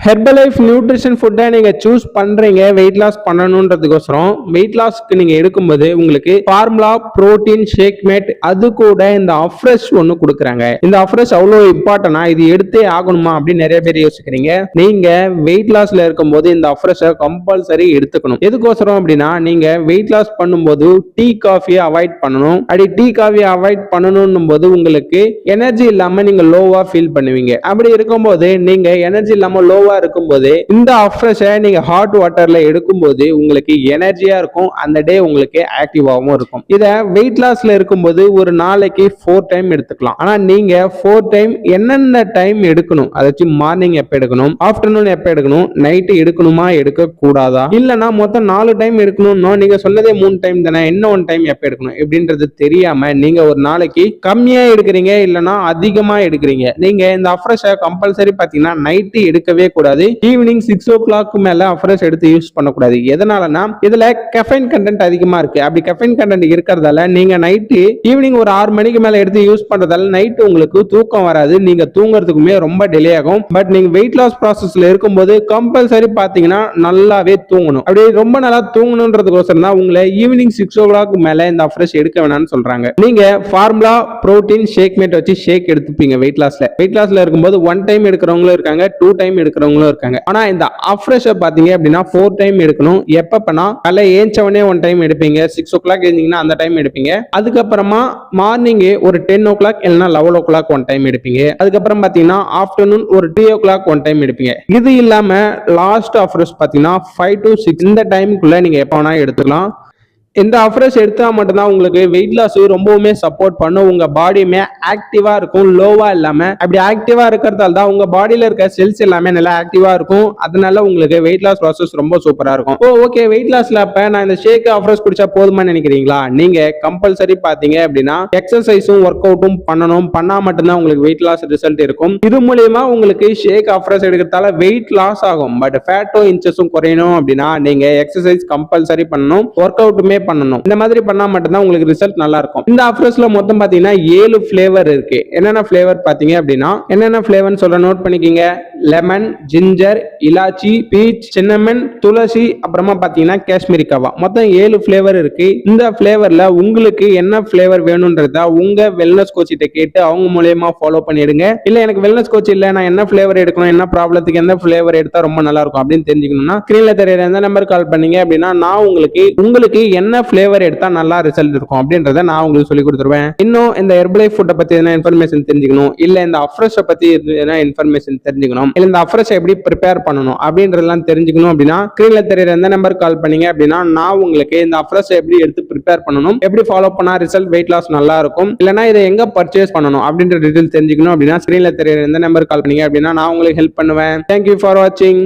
Herbalife nutrition ஃபுட்டை நீங்க choose பண்றீங்க வெயிட் லாஸ் பண்ணணும்ன்றதுக்கோசரம். வெயிட் லாஸ்க்கு நீங்க எடுக்கும்போது உங்களுக்கு ஃபார்முலா புரோட்டீன் ஷேக் மேட் அது கூட இந்த அஃப்ரெஷ் ஒன்னு கொடுக்குறாங்க. இந்த அஃப்ரெஷ் அவ்வளோ இம்பார்ட்டனா, இது எடுத்தே ஆகணுமா அப்படின்னு நிறைய பேர் யோசிக்கிறீங்க. நீங்க வெயிட் லாஸ்ல இருக்கும்போது இந்த அஃப்ரெஷை கம்பல்சரி எடுத்துக்கணும். எதுக்கோசரம் அப்படின்னா, நீங்க வெயிட் லாஸ் பண்ணும்போது டீ காஃபியை அவாய்ட் பண்ணணும். அப்படி டீ காஃபியை அவாய்ட் பண்ணணும் போது உங்களுக்கு எனர்ஜி இல்லாம நீங்க லோவா ஃபீல் பண்ணுவீங்க. அப்படி இருக்கும்போது நீங்க எனர்ஜி இல்லாம லோவா இருக்கும்போது இந்த அஃப்ரெஷை நீங்க ஹாட் வாட்டர்ல எடுக்கும்போது உங்களுக்கு எனர்ஜியா இருக்கும். அந்த டே உங்களுக்கு ஆக்டிவாகவும் இருக்கும். இத வெயிட் லாஸ்ல இருக்கும்போது ஒரு நாளைக்கு 4 டைம் எடுத்துக்கலாம். ஆனா நீங்க 4 டைம் என்னென்ன டைம் எடுக்கணும், அதாச்சும் மார்னிங் எப்ப எடுக்கணும், ஆஃப்டர்நூன் எப்ப எடுக்கணும், நைட்டு எடுக்கணுமா எடுக்க கூடாதா, இல்லனா மொத்தம் 4 டைம் எடுக்கணும்னா நீங்க சொன்னதே 3 டைம் தானே, இன்னும் 1 டைம் எப்ப எடுக்கணும் எப்படின்றது தெரியாம நீங்க ஒரு நாளைக்கு கம்மியா எடுக்கிறீங்க இல்லனா அதிகமா எடுக்கிறீங்க. நீங்க இந்த அஃப்ரெஷை கம்பல்சரி பாத்தீங்கன்னா நைட்டு எடுக்கவே கூடாது. ஈவினிங் 6 o'clock மேல அஃப்ரெஷ் எடுத்து யூஸ் பண்ணக்கூடாது. எதனாலனா இதுல கெஃபைன் கண்டென்ட் அதிகமா இருக்கு. அப்படி கெஃபைன் கண்டென்ட் இருக்கிறதால நீங்க நைட்டு ஈவினிங் ஒரு 6 மணிக்கு மேல எடுத்து யூஸ் பண்றதால நைட்டு உங்களுக்கு தூக்கம் வராது. நீங்க தூங்குறதுக்குமே ரொம்ப டிலே ஆகும். பட் நீங்க வெயிட் லாஸ் ப்ராசஸ்ல இருக்கும்போது கம்பல்சரி பாத்தீங்கன்னா நல்லாவே தூங்கணும். அப்படி ரொம்ப நல்லா தூங்கணும்ன்றதுக்கோசரம் தான் உங்களை ஈவினிங் 6 o'clock மேல இந்த அஃப்ரெஷ் எடுக்க வேணாம்னு சொல்றாங்க. நீங்க ஃபார்முலா புரோட்டீன் ஷேக் மேட் வச்சு ஷேக் எடுத்துப்பீங்க வெயிட் லாஸ்ல இருக்கும்போது 1 டைம் எடுக்கிறவங்களும் இருக்காங்க, 2 டைம் எடுக்கிறவங்களும் இருக்காங்க. ஆனா இந்த அஃப்ரெஷ் பாத்தீங்க அப்படின்னா 4 டைம் எடுக்கணும். எப்பப்பனா காலை ஏஞ்சவனே 1 டைம் எடுப்பீங்க, 6 o'clock எழுந்தீங்கன்னா அந்த டைம் எடுப்பீங்க. அதுக்கப்புறமா மார்னிங் ஒரு 10 o'clock இல்லைன்னா 11 o'clock 1 டைம் எடுப்பீங்க. அதுக்கப்புறம் பாத்தீங்கன்னா ஆஃப்டர்நூன் ஒரு 3 o'clock 1 டைம் எடுப்பீங்க. இது இல்லாம லாஸ்ட் அஃப்ரெஷ் பாத்தீங்கன்னா 5 to 6 இந்த டைமுக்குள்ள நீங்க எப்ப வேணா எடுத்துக்கலாம். இந்த அஃப்ரெஷ் எடுத்தா மட்டும்தான் உங்களுக்கு வெயிட் லாஸ் ரொம்பவுமே சப்போர்ட் பண்ணும். உங்க பாடியுமே ஆக்டிவா இருக்கும், லோவா இல்லாம. அப்படி ஆக்டிவா இருக்கிறதால தான் உங்க பாடியில இருக்க செல்ஸ் எல்லாமே நல்லா ஆக்டிவா இருக்கும். அதனால உங்களுக்கு வெயிட் லாஸ் ப்ராசஸ் ரொம்ப சூப்பரா இருக்கும். ஓகே, வெயிட் லாஸ்ல அப்ப நான் இந்த ஷேக் அஃப்ரெஷ் குடிச்சா போதுமா நினைக்கிறீங்களா? நீங்க கம்பல்சரி பாத்தீங்க அப்படின்னா எக்ஸசைஸும் ஒர்க் அவுட்டும் பண்ணணும். பண்ணா மட்டும்தான் உங்களுக்கு வெயிட் லாஸ் ரிசல்ட் இருக்கும். இது மூலியமா உங்களுக்கு ஷேக் அஃப்ரெஷ் எடுக்கிறதால வெயிட் லாஸ் ஆகும். பட் ஃபேட்டோ இன்ச்சஸும் குறையணும் அப்படின்னா நீங்க எக்ஸசைஸ் கம்பல்சரி பண்ணணும், ஒர்க் அவுட்டுமே பண்ணணும். இந்த மாதிரி பண்ணா மட்டும்தான் உங்களுக்கு ரிசல்ட் நல்லா இருக்கும். இந்த ஆஃபர்ஸ்ல மொத்தம் பாத்தீங்கன்னா 7 ஃபிளேவர் இருக்கு. என்னென்ன ஃபிளேவர் பாத்தீங்க அப்படின்னா, என்னென்ன ஃபிளேவர்னு சொல்ல நோட் பண்ணிக்கீங்க. லெமன், ஜிஞ்சர், இலாச்சி, பீச், சின்னமன், துளசி, அப்புறமா பாத்தீங்கன்னா காஷ்மீரி கவா. மொத்தம் 7 ஃபிளேவர் இருக்கு. இந்த ஃபிளேவர்ல உங்களுக்கு என்ன ஃபிளேவர் வேணும்ன்றத உங்க வெல்னஸ் கோச் கிட்ட கேட்டு அவங்க மூலமா ஃபாலோ பண்ணிடுங்க. இல்ல எனக்கு வெல்னஸ் கோச் இல்ல, நான் என்ன ஃபிளேவர் எடுக்கணும், என்ன ப்ராப்ளத்துக்கு எந்த ஃபிளேவர் எடுத்தா ரொம்ப நல்லா இருக்கும் அப்படின்னு தெரிஞ்சுக்கணும்னா ஸ்கிரீன்ல தெரியற எந்த நம்பர் கால் பண்ணீங்க அப்படின்னா நான் உங்களுக்கு என்ன ஃபிளேவர் எடுத்தா நல்லா ரிசல்ட் இருக்கும் அப்படின்றத நான் உங்களுக்கு சொல்லி கொடுத்துருவேன். இன்னும் இந்த ஹெர்பலைஃப் ஃபுட்டை பத்தி என்ன இன்ஃபர்மேஷன் தெரிஞ்சுக்கணும், இல்ல இந்த அஃப்ரெஷ் பத்தி என்ன இன்ஃபர்மேஷன் தெரிஞ்சுக்கணும், இல்ல இந்த அஃப்ரெஷ் எப்படி ப்ரிப்பேர் பண்ணணும் அப்படின்றதெல்லாம் தெரிஞ்சுக்கணும் அப்படின்னா ஸ்கிரீன்ல தெரியற எந்த நம்பர் கால் பண்ணீங்க அப்படின்னா நான் உங்களுக்கு இந்த அஃப்ரெஷ் எப்படி எடுத்து ப்ரிப்பேர் பண்ணணும், எப்படி ஃபாலோ பண்ணா ரிசல்ட் வெயிட் லாஸ் நல்லா இருக்கும், இல்லைன்னா இதை எங்க பர்ச்சேஸ் பண்ணணும் அப்படின்ற டீடைல் தெரிஞ்சுக்கணும் அப்படின்னா ஸ்கிரீன்ல தெரியற எந்த நம்பர் கால் பண்ணீங்க அப்படின்னா நான் உங்களுக்கு ஹெல்ப் பண்ணுவேன். தேங்க்யூ ஃபார் வாட்சிங்.